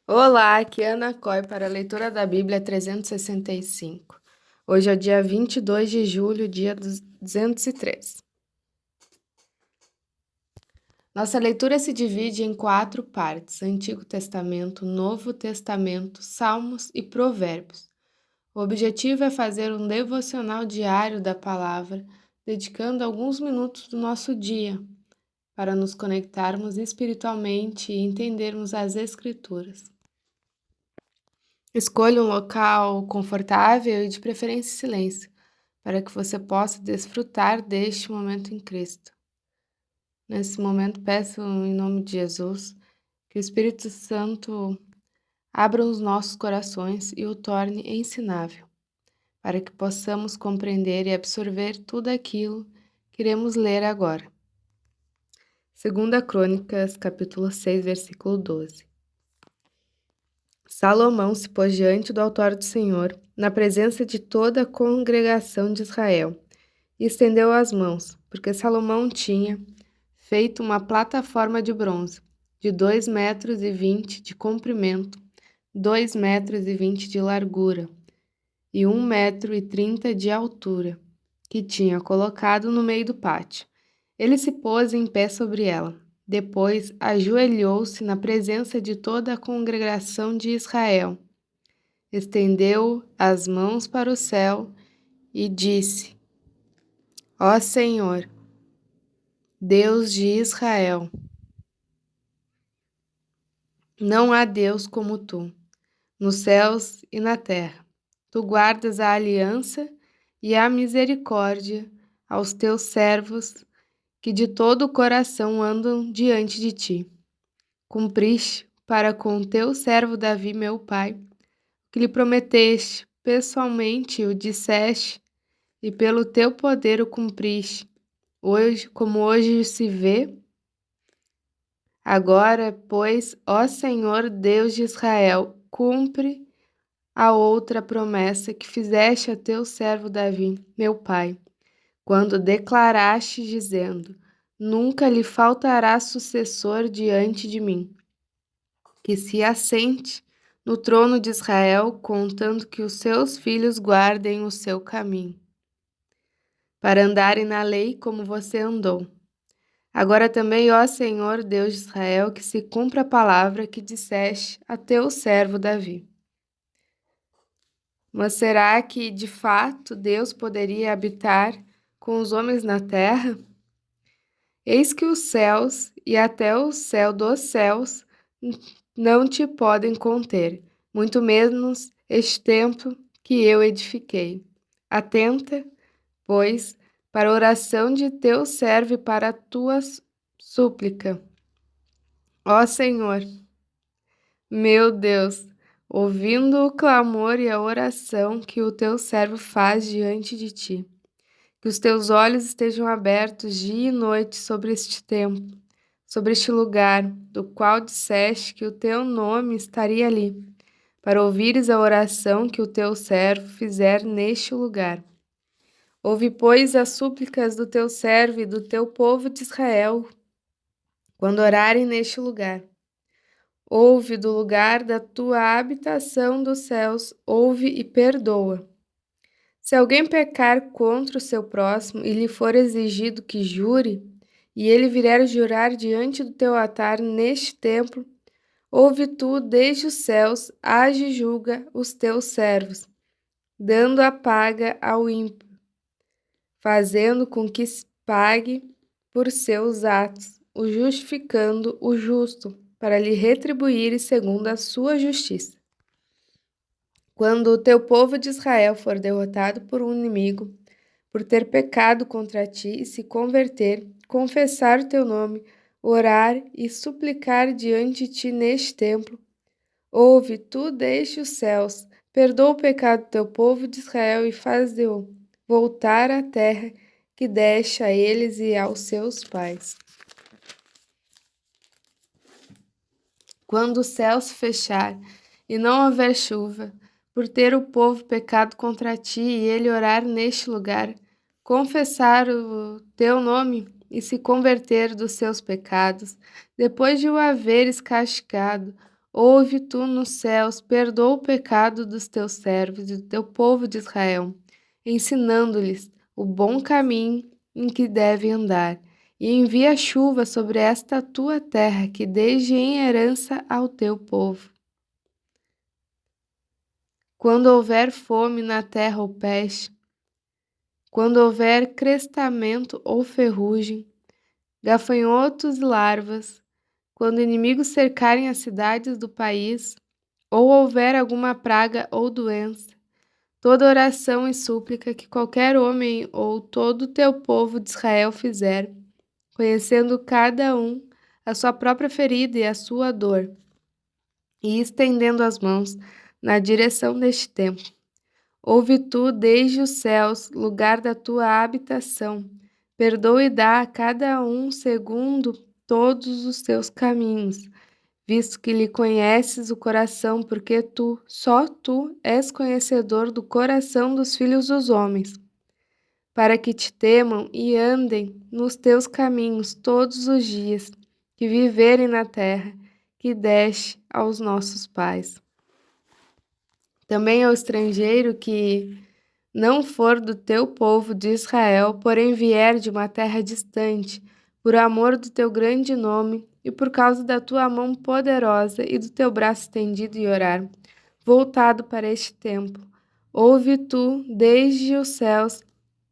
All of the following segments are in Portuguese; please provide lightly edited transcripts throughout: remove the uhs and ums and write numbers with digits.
Olá, aqui é Ana Coy para a leitura da Bíblia 365. Hoje é o dia 22 de julho, dia 203. Nossa leitura se divide em 4 partes: Antigo Testamento, Novo Testamento, Salmos e Provérbios. O objetivo é fazer um devocional diário da palavra, dedicando alguns minutos do nosso dia para nos conectarmos espiritualmente e entendermos as Escrituras. Escolha um local confortável e de preferência silêncio, para que você possa desfrutar deste momento em Cristo. Nesse momento, peço em nome de Jesus que o Espírito Santo abra os nossos corações e o torne ensinável, para que possamos compreender e absorver tudo aquilo que iremos ler agora. 2 Crônicas, capítulo 6, versículo 12. Salomão se pôs diante do altar do Senhor, na presença de toda a congregação de Israel, e estendeu as mãos, porque Salomão tinha feito uma plataforma de bronze, de 2,20 m de comprimento, 2,20 m de largura, e 1,30 m de altura, que tinha colocado no meio do pátio. Ele se pôs em pé sobre ela. Depois ajoelhou-se na presença de toda a congregação de Israel, estendeu as mãos para o céu e disse: Ó Senhor, Deus de Israel, não há Deus como tu, nos céus e na terra. Tu guardas a aliança e a misericórdia aos teus servos que de todo o coração andam diante de ti. Cumpriste para com teu servo Davi, meu pai, o que lhe prometeste, pessoalmente o disseste, e pelo teu poder o cumpriste. Hoje, como hoje se vê, agora, pois, ó Senhor Deus de Israel, cumpre a outra promessa que fizeste a teu servo Davi, meu pai, quando declaraste dizendo: Nunca lhe faltará sucessor diante de mim, que se assente no trono de Israel, contando que os seus filhos guardem o seu caminho, para andarem na lei como você andou. Agora também, ó Senhor Deus de Israel, que se cumpra a palavra que disseste a teu servo Davi. Mas será que, de fato, Deus poderia habitar com os homens na terra? Eis que os céus e até o céu dos céus não te podem conter, muito menos este templo que eu edifiquei. Atenta, pois, para a oração de teu servo e para a tua súplica. Ó Senhor, meu Deus, ouvindo o clamor e a oração que o teu servo faz diante de ti, que os teus olhos estejam abertos dia e noite sobre este templo, sobre este lugar, do qual disseste que o teu nome estaria ali, para ouvires a oração que o teu servo fizer neste lugar. Ouve, pois, as súplicas do teu servo e do teu povo de Israel, quando orarem neste lugar. Ouve do lugar da tua habitação dos céus, ouve e perdoa. Se alguém pecar contra o seu próximo e lhe for exigido que jure, e ele vier jurar diante do teu altar neste templo, ouve tu desde os céus, age e julga os teus servos, dando a paga ao ímpio, fazendo com que se pague por seus atos, o justificando o justo, para lhe retribuir segundo a sua justiça. Quando o teu povo de Israel for derrotado por um inimigo, por ter pecado contra ti e se converter, confessar o teu nome, orar e suplicar diante de ti neste templo, ouve tu desde os céus, perdoa o pecado do teu povo de Israel e faz-o voltar à terra que deste a eles e aos seus pais. Quando o céu se fechar e não houver chuva, por ter o povo pecado contra ti e ele orar neste lugar, confessar o teu nome e se converter dos seus pecados, depois de o haveres castigado, ouve tu nos céus, perdoa o pecado dos teus servos e do teu povo de Israel, ensinando-lhes o bom caminho em que devem andar, e envia chuva sobre esta tua terra, que desde em herança ao teu povo. Quando houver fome na terra ou peste, quando houver crestamento ou ferrugem, gafanhotos e larvas, quando inimigos cercarem as cidades do país, ou houver alguma praga ou doença, toda oração e súplica que qualquer homem ou todo o teu povo de Israel fizer, conhecendo cada um a sua própria ferida e a sua dor, e estendendo as mãos na direção deste templo, ouve tu desde os céus, lugar da tua habitação, perdoa e dá a cada um segundo todos os seus caminhos, visto que lhe conheces o coração, porque tu, só tu, és conhecedor do coração dos filhos dos homens, para que te temam e andem nos teus caminhos todos os dias, que viverem na terra que deste aos nossos pais. Também ao estrangeiro que não for do teu povo de Israel, porém vier de uma terra distante, por amor do teu grande nome e por causa da tua mão poderosa e do teu braço estendido e orar, voltado para este templo, ouve tu desde os céus,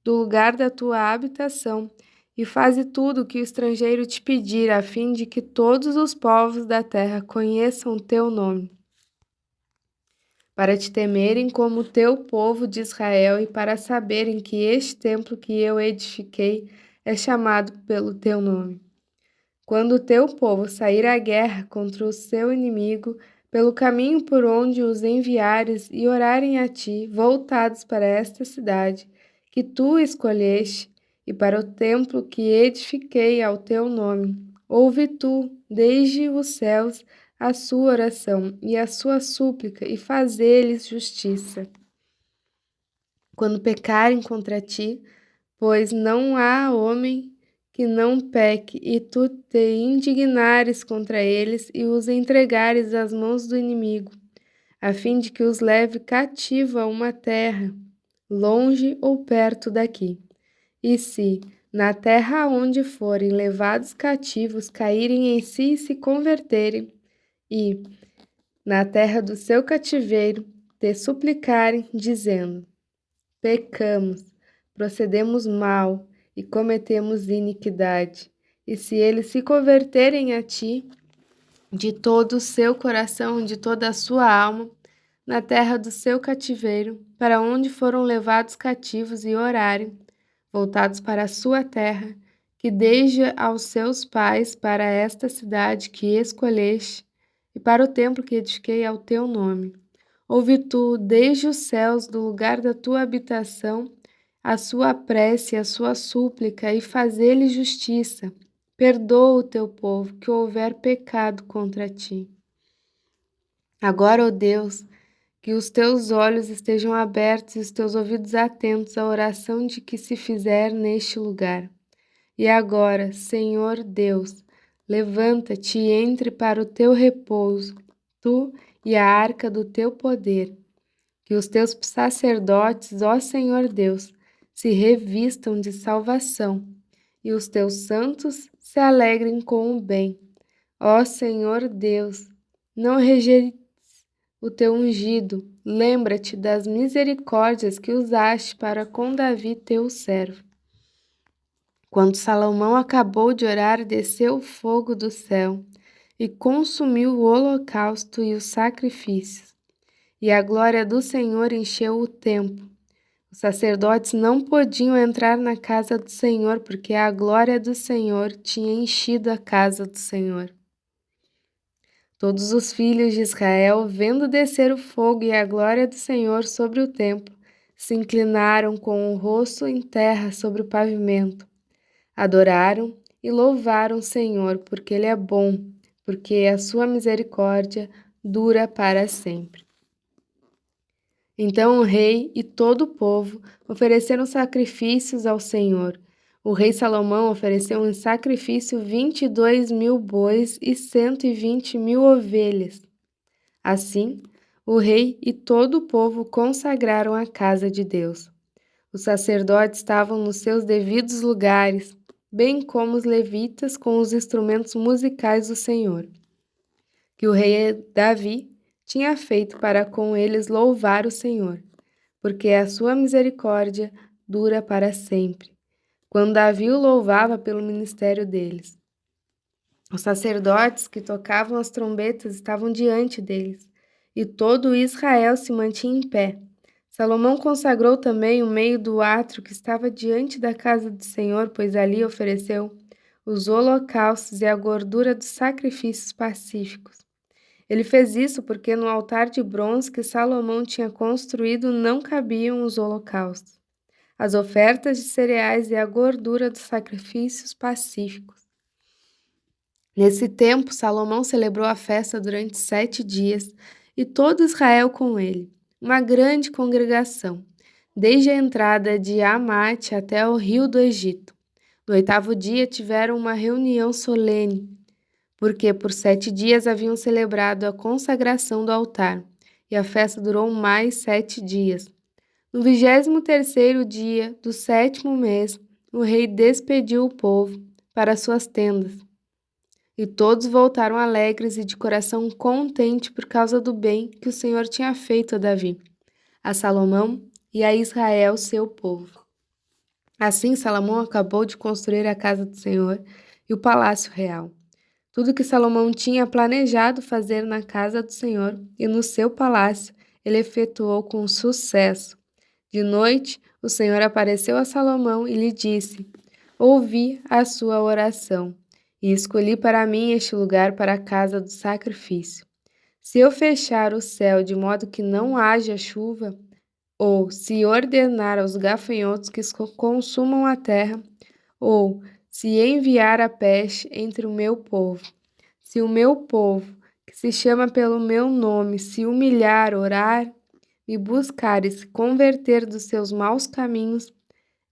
do lugar da tua habitação, e faze tudo o que o estrangeiro te pedir, a fim de que todos os povos da terra conheçam o teu nome, para te temerem como o teu povo de Israel e para saberem que este templo que eu edifiquei é chamado pelo teu nome. Quando o teu povo sair à guerra contra o seu inimigo, pelo caminho por onde os enviares e orarem a ti, voltados para esta cidade que tu escolheste e para o templo que edifiquei ao teu nome, ouve tu, desde os céus, a sua oração e a sua súplica, e fazê-lhes justiça. Quando pecarem contra ti, pois não há homem que não peque, e tu te indignares contra eles e os entregares às mãos do inimigo, a fim de que os leve cativo a uma terra, longe ou perto daqui. E se, na terra onde forem levados cativos, caírem em si e se converterem, e, na terra do seu cativeiro, te suplicarem, dizendo: pecamos, procedemos mal e cometemos iniquidade. E se eles se converterem a ti, de todo o seu coração, de toda a sua alma, na terra do seu cativeiro, para onde foram levados cativos e orarem, voltados para a sua terra, que desde aos seus pais para esta cidade que escolheste, e para o templo que edifiquei ao teu nome. Ouve tu, desde os céus, do lugar da tua habitação, a sua prece e a sua súplica, e fazê-lhe justiça. Perdoa o teu povo que houver pecado contra ti. Agora, ó Deus, que os teus olhos estejam abertos e os teus ouvidos atentos à oração de que se fizer neste lugar. E agora, Senhor Deus, levanta-te e entre para o teu repouso, tu e a arca do teu poder. Que os teus sacerdotes, ó Senhor Deus, se revistam de salvação, e os teus santos se alegrem com o bem. Ó Senhor Deus, não rejeites o teu ungido, lembra-te das misericórdias que usaste para com Davi teu servo. Quando Salomão acabou de orar, desceu o fogo do céu e consumiu o holocausto e os sacrifícios, e a glória do Senhor encheu o templo. Os sacerdotes não podiam entrar na casa do Senhor, porque a glória do Senhor tinha enchido a casa do Senhor. Todos os filhos de Israel, vendo descer o fogo e a glória do Senhor sobre o templo, se inclinaram com o rosto em terra sobre o pavimento. Adoraram e louvaram o Senhor, porque Ele é bom, porque a sua misericórdia dura para sempre. Então o rei e todo o povo ofereceram sacrifícios ao Senhor. O rei Salomão ofereceu em sacrifício 22.000 bois e 120.000 ovelhas. Assim, o rei e todo o povo consagraram a casa de Deus. Os sacerdotes estavam nos seus devidos lugares, bem como os levitas com os instrumentos musicais do Senhor, que o rei Davi tinha feito para com eles louvar o Senhor, porque a sua misericórdia dura para sempre. Quando Davi o louvava pelo ministério deles, os sacerdotes que tocavam as trombetas estavam diante deles, e todo Israel se mantinha em pé. Salomão consagrou também o meio do átrio que estava diante da casa do Senhor, pois ali ofereceu os holocaustos e a gordura dos sacrifícios pacíficos. Ele fez isso porque no altar de bronze que Salomão tinha construído não cabiam os holocaustos, as ofertas de cereais e a gordura dos sacrifícios pacíficos. Nesse tempo, Salomão celebrou a festa durante 7 dias, e todo Israel com ele, uma grande congregação, desde a entrada de Amate até o rio do Egito. No 8º dia tiveram uma reunião solene, porque por 7 dias haviam celebrado a consagração do altar, e a festa durou mais 7 dias. No 23º dia do 7º mês, o rei despediu o povo para suas tendas. E todos voltaram alegres e de coração contente por causa do bem que o Senhor tinha feito a Davi, a Salomão e a Israel, seu povo. Assim, Salomão acabou de construir a casa do Senhor e o palácio real. Tudo que Salomão tinha planejado fazer na casa do Senhor e no seu palácio, ele efetuou com sucesso. De noite, o Senhor apareceu a Salomão e lhe disse: Ouvi a sua oração e escolhi para mim este lugar para a casa do sacrifício. Se eu fechar o céu de modo que não haja chuva, ou se ordenar aos gafanhotos que consumam a terra, ou se enviar a peste entre o meu povo, se o meu povo, que se chama pelo meu nome, se humilhar, orar, me buscar e se converter dos seus maus caminhos,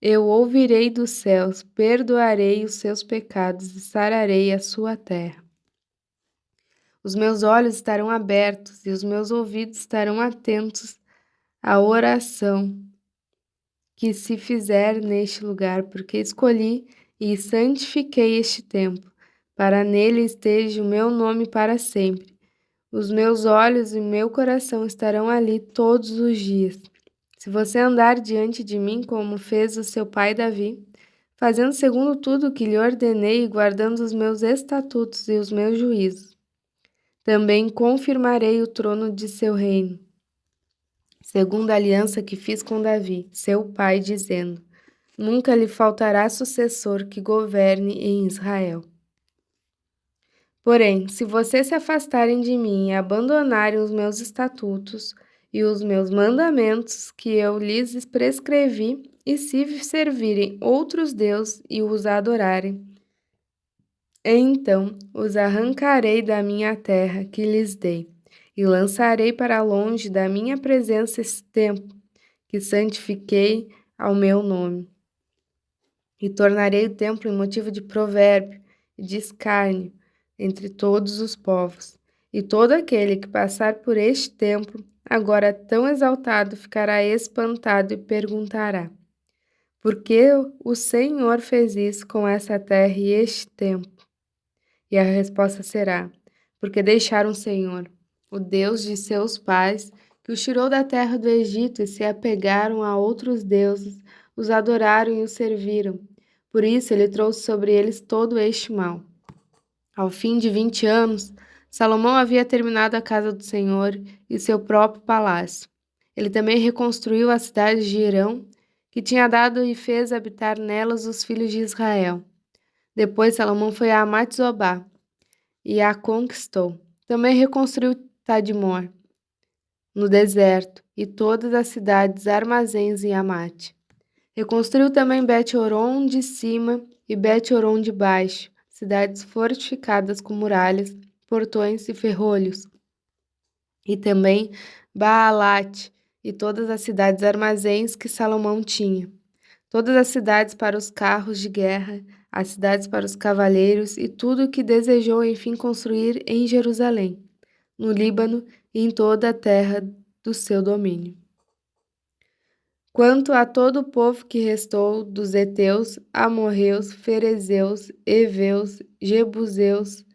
eu ouvirei dos céus, perdoarei os seus pecados e sararei a sua terra. Os meus olhos estarão abertos e os meus ouvidos estarão atentos à oração que se fizer neste lugar, porque escolhi e santifiquei este templo, para nele esteja o meu nome para sempre. Os meus olhos e meu coração estarão ali todos os dias. Se você andar diante de mim como fez o seu pai Davi, fazendo segundo tudo o que lhe ordenei e guardando os meus estatutos e os meus juízos, também confirmarei o trono de seu reino, segundo a aliança que fiz com Davi, seu pai, dizendo: Nunca lhe faltará sucessor que governe em Israel. Porém, se vocês se afastarem de mim e abandonarem os meus estatutos e os meus mandamentos que eu lhes prescrevi, e se servirem outros deuses e os adorarem, então os arrancarei da minha terra que lhes dei, e lançarei para longe da minha presença esse templo que santifiquei ao meu nome. E tornarei o templo em motivo de provérbio e de escárnio entre todos os povos. E todo aquele que passar por este templo, agora tão exaltado, ficará espantado e perguntará: Por que o Senhor fez isso com essa terra e este templo? E a resposta será: Porque deixaram o Senhor, o Deus de seus pais, que os tirou da terra do Egito e se apegaram a outros deuses, os adoraram e os serviram. Por isso ele trouxe sobre eles todo este mal. Ao fim de 20 anos, Salomão havia terminado a casa do Senhor e seu próprio palácio. Ele também reconstruiu a cidade de Hirão, que tinha dado e fez habitar nelas os filhos de Israel. Depois Salomão foi a Amate-Zobá e a conquistou. Também reconstruiu Tadmor, no deserto, e todas as cidades armazéns em Amate. Reconstruiu também Bet-Horon de cima e Bet-Horon de baixo, cidades fortificadas com muralhas, portões e ferrolhos. E também Baalate e todas as cidades armazéns que Salomão tinha. Todas as cidades para os carros de guerra, as cidades para os cavaleiros e tudo o que desejou enfim construir em Jerusalém, no Líbano em toda a terra do seu domínio. Quanto a todo o povo que restou dos heteus, amorreus, ferezeus, heveus, jebuseus,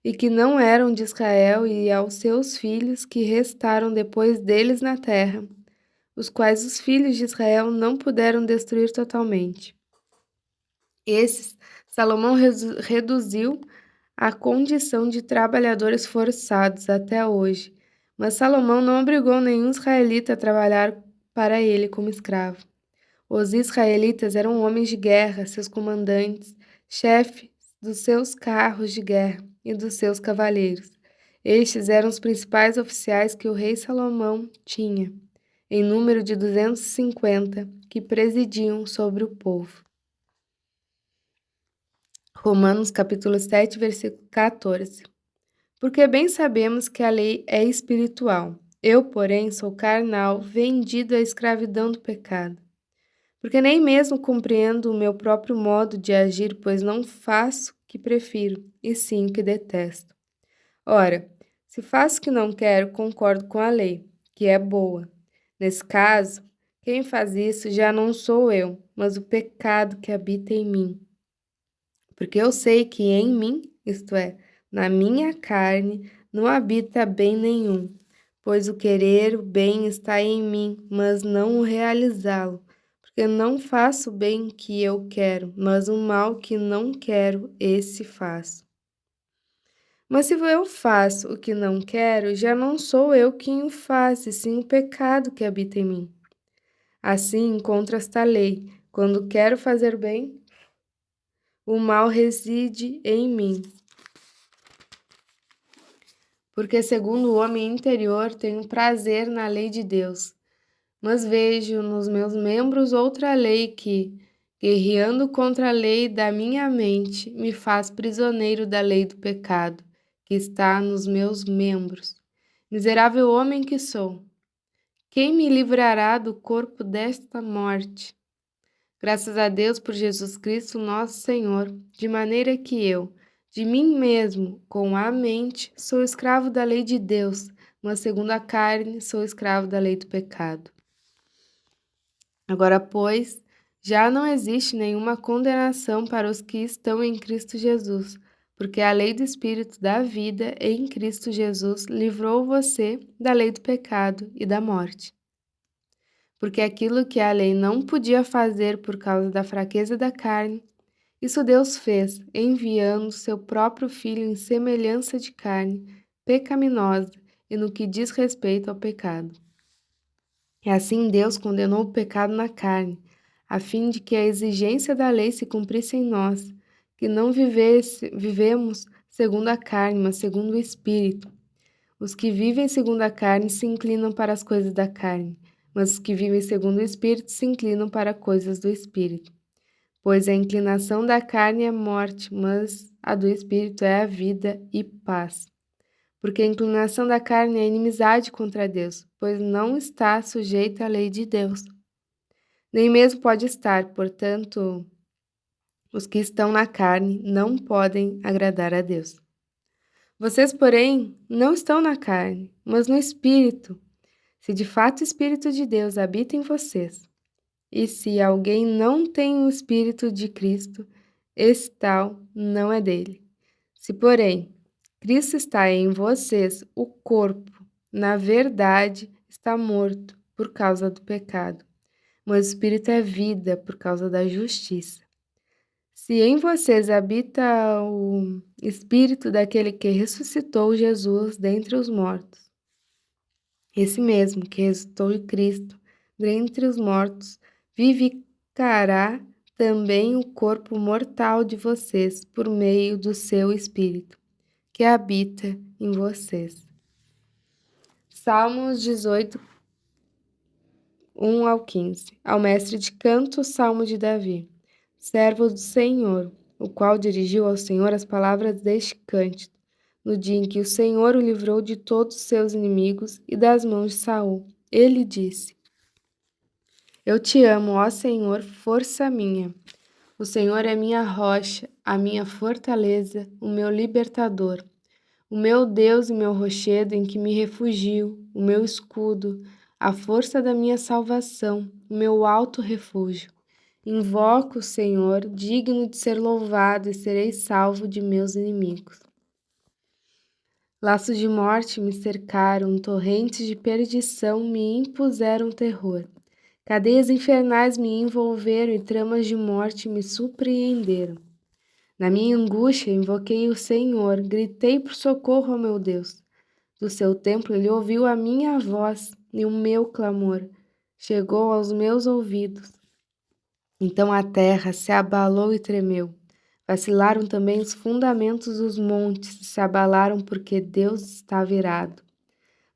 e que não eram de Israel, e aos seus filhos que restaram depois deles na terra, os quais os filhos de Israel não puderam destruir totalmente. Esses, Salomão reduziu à condição de trabalhadores forçados até hoje, mas Salomão não obrigou nenhum israelita a trabalhar para ele como escravo. Os israelitas eram homens de guerra, seus comandantes, chefes dos seus carros de guerra e dos seus cavaleiros. Estes eram os principais oficiais que o rei Salomão tinha, em número de 250, que presidiam sobre o povo. Romanos capítulo 7, versículo 14. Porque bem sabemos que a lei é espiritual. Eu, porém, sou carnal, vendido à escravidão do pecado. Porque nem mesmo compreendo o meu próprio modo de agir, pois não faço o que prefiro, e sim o que detesto. Ora, se faço o que não quero, concordo com a lei, que é boa. Nesse caso, quem faz isso já não sou eu, mas o pecado que habita em mim. Porque eu sei que em mim, isto é, na minha carne, não habita bem nenhum, pois o querer o bem está em mim, mas não o realizá-lo. Porque não faço o bem que eu quero, mas o mal que não quero, esse faço. Mas se eu faço o que não quero, já não sou eu quem o faz, e sim o pecado que habita em mim. Assim encontro esta lei: quando quero fazer bem, o mal reside em mim. Porque, segundo o homem interior, tenho prazer na lei de Deus, mas vejo nos meus membros outra lei que, guerreando contra a lei da minha mente, me faz prisioneiro da lei do pecado, que está nos meus membros. Miserável homem que sou, quem me livrará do corpo desta morte? Graças a Deus por Jesus Cristo, nosso Senhor, de maneira que eu, de mim mesmo, com a mente, sou escravo da lei de Deus, mas segundo a carne, sou escravo da lei do pecado. Agora, pois, já não existe nenhuma condenação para os que estão em Cristo Jesus, porque a lei do Espírito da vida em Cristo Jesus livrou você da lei do pecado e da morte. Porque aquilo que a lei não podia fazer por causa da fraqueza da carne, isso Deus fez, enviando seu próprio Filho em semelhança de carne, pecaminosa e no que diz respeito ao pecado. E assim Deus condenou o pecado na carne, a fim de que a exigência da lei se cumprisse em nós, que não vivemos segundo a carne, mas segundo o Espírito. Os que vivem segundo a carne se inclinam para as coisas da carne, mas os que vivem segundo o Espírito se inclinam para coisas do Espírito. Pois a inclinação da carne é morte, mas a do Espírito é a vida e paz. Porque a inclinação da carne é inimizade contra Deus, pois não está sujeita à lei de Deus. Nem mesmo pode estar, portanto, os que estão na carne não podem agradar a Deus. Vocês, porém, não estão na carne, mas no Espírito, se de fato o Espírito de Deus habita em vocês. E se alguém não tem o Espírito de Cristo, esse tal não é dele. Se, porém, Cristo está em vocês, o corpo, na verdade, está morto por causa do pecado, mas o Espírito é vida por causa da justiça. Se em vocês habita o Espírito daquele que ressuscitou Jesus dentre os mortos, esse mesmo que ressuscitou em Cristo dentre os mortos, vivificará também o corpo mortal de vocês por meio do seu Espírito, que habita em vocês. Salmos 18, 1 ao 15. Ao mestre de canto, Salmo de Davi, servo do Senhor, o qual dirigiu ao Senhor as palavras deste cântico, no dia em que o Senhor o livrou de todos os seus inimigos e das mãos de Saul. Ele disse: Eu te amo, ó Senhor, força minha. O Senhor é minha rocha, a minha fortaleza, o meu libertador. o meu Deus e meu rochedo em que me refugio, o meu escudo, a força da minha salvação, o meu alto refúgio. Invoco o Senhor, digno de ser louvado, e serei salvo de meus inimigos. Laços de morte me cercaram, torrentes de perdição me impuseram terror. Cadeias infernais me envolveram e tramas de morte me surpreenderam. Na minha angústia invoquei o Senhor, gritei por socorro ao meu Deus. Do seu templo ele ouviu a minha voz e o meu clamor chegou aos meus ouvidos. Então a terra se abalou e tremeu. Vacilaram também os fundamentos dos montes e se abalaram porque Deus estava irado.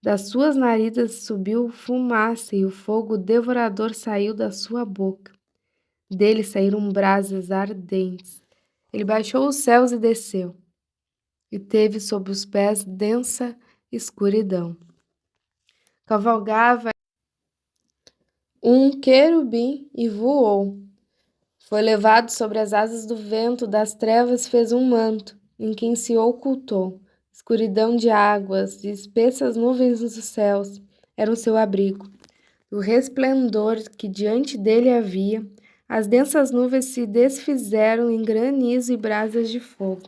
Das suas narinas subiu fumaça e o fogo devorador saiu da sua boca. Dele saíram brasas ardentes. Ele baixou os céus e desceu, e teve sob os pés densa escuridão. Cavalgava um querubim e voou. Foi levado sobre as asas do vento, das trevas fez um manto, em quem se ocultou. Escuridão de águas e espessas nuvens dos céus era o seu abrigo. O resplendor que diante dele havia, as densas nuvens se desfizeram em granizo e brasas de fogo.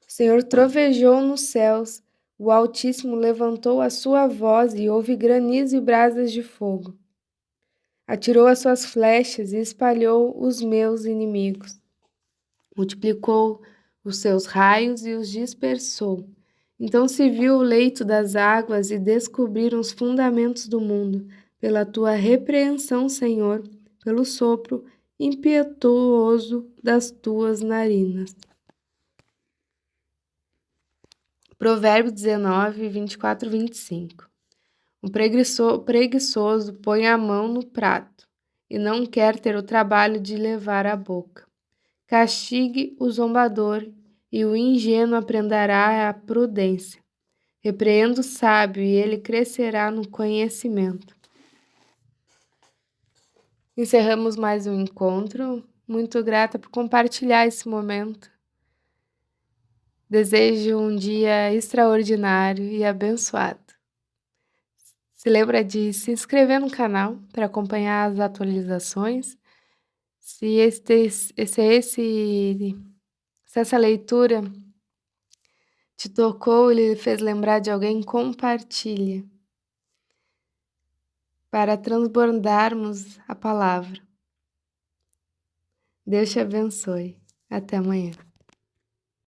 O Senhor trovejou nos céus, o Altíssimo levantou a sua voz e houve granizo e brasas de fogo. Atirou as suas flechas e espalhou os meus inimigos. Multiplicou os seus raios e os dispersou. Então se viu o leito das águas e descobriram os fundamentos do mundo. Pela tua repreensão, Senhor, pelo sopro impietuoso das tuas narinas. Provérbios 19, 24 e 25. O preguiçoso põe a mão no prato e não quer ter o trabalho de levar à boca. Castigue o zombador e o ingênuo aprenderá a prudência. Repreenda o sábio e ele crescerá no conhecimento. Encerramos mais um encontro. Muito grata por compartilhar esse momento. Desejo um dia extraordinário e abençoado. Se lembra de se inscrever no canal para acompanhar as atualizações. Se essa leitura te tocou e lhe fez lembrar de alguém, compartilha para transbordarmos a palavra. Deus te abençoe. Até amanhã.